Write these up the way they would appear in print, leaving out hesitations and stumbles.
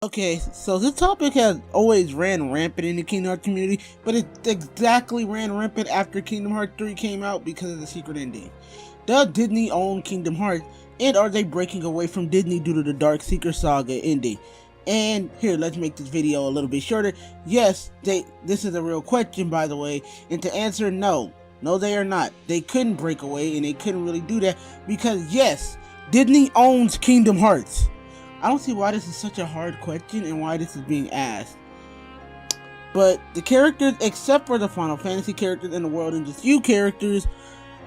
Okay, so this topic has always ran rampant in the Kingdom Hearts community, but it exactly ran rampant after Kingdom Hearts 3 came out because of the secret ending. Does Disney own Kingdom Hearts, and are they breaking away from Disney due to the Dark Seeker Saga ending? And here, let's make this video a little bit shorter. Yes, this is a real question, by the way, and to answer, no, they are not. They couldn't break away, and they couldn't really do that because yes, Disney owns Kingdom Hearts. I don't see why this is such a hard question and why this is being asked. But the characters, except for the Final Fantasy characters in the world and just few characters,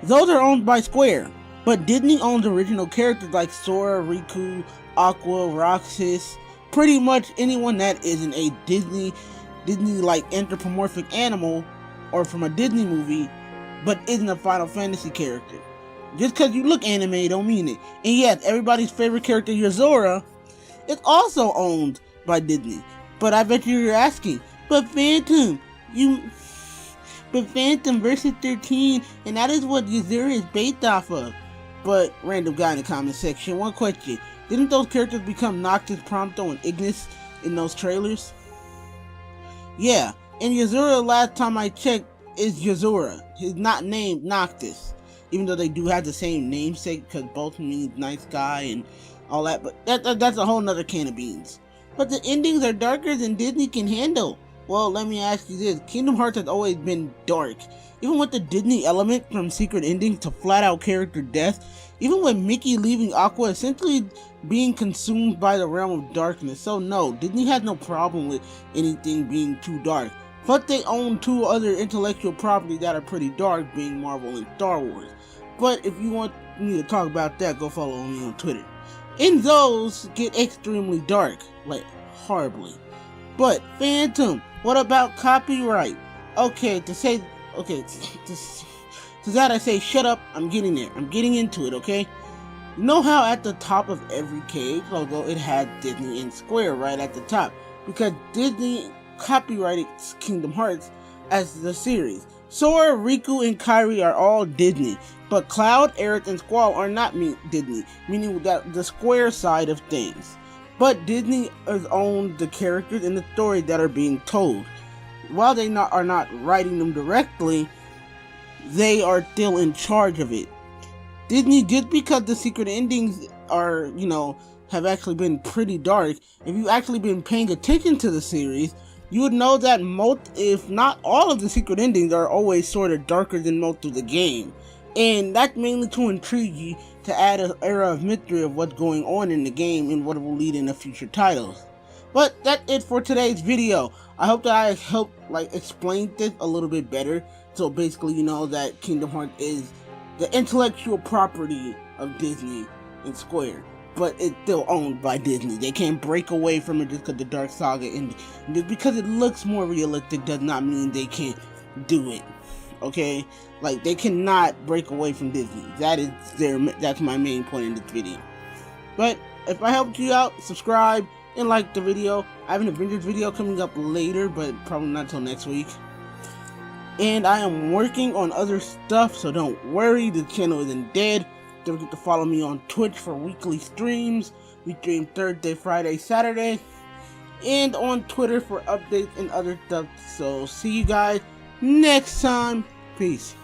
those are owned by Square. But Disney owns original characters like Sora, Riku, Aqua, Roxas, pretty much anyone that isn't a Disney like anthropomorphic animal or from a Disney movie, but isn't a Final Fantasy character. Just because you look anime don't mean it. And yet, everybody's favorite character, Yozora, is also owned by Disney. But I bet you're asking, but Phantom versus 13, and that is what Yozora is based off of. But random guy in the comment section, one question: didn't those characters become Noctis, Prompto, and Ignis in those trailers? Yeah, and Yozora, last time I checked, is Yozora. He's not named Noctis, even though they do have the same namesake because both mean nice guy and all that, but that's a whole nother can of beans. But the endings are darker than Disney can handle. Well, let me ask you this: Kingdom Hearts has always been dark, even with the Disney element from secret ending to flat out character death, even with Mickey leaving Aqua essentially being consumed by the realm of darkness. So no, Disney has no problem with anything being too dark. But they own two other intellectual properties that are pretty dark, being Marvel and Star Wars. But if you want me to talk about that, go follow me on Twitter. And those get extremely dark, like horribly. But Phantom, what about copyright? To that I say, shut up, I'm getting there. I'm getting into it, okay? You know how at the top of every cage logo it had Disney and Square right at the top? Because Disney copyrighted Kingdom Hearts as the series. Sora, Riku, and Kairi are all Disney, but Cloud, Aerith, and Squall are not Disney, meaning that the Square side of things. But Disney has owned the characters and the stories that are being told. While they are not writing them directly, they are still in charge of it. Disney, just because the secret endings are, have actually been pretty dark, if you've actually been paying attention to the series, you would know that most, if not all of the secret endings are always sort of darker than most of the game. And that's mainly to intrigue you, to add an era of mystery of what's going on in the game and what it will lead into future titles. But that's it for today's video. I hope that I helped explain this a little bit better. So basically you know that Kingdom Hearts is the intellectual property of Disney and Square, but it's still owned by Disney. They can't break away from it just because the Dark Saga ended. Just because it looks more realistic does not mean they can't do it. Okay? Like, they cannot break away from Disney. That's my main point in this video. But if I helped you out, subscribe and like the video. I have an Avengers video coming up later, but probably not until next week. And I am working on other stuff, so don't worry, the channel isn't dead. Don't forget to follow me on Twitch for weekly streams. We stream Thursday, Friday, Saturday. And on Twitter for updates and other stuff. So see you guys next time. Peace.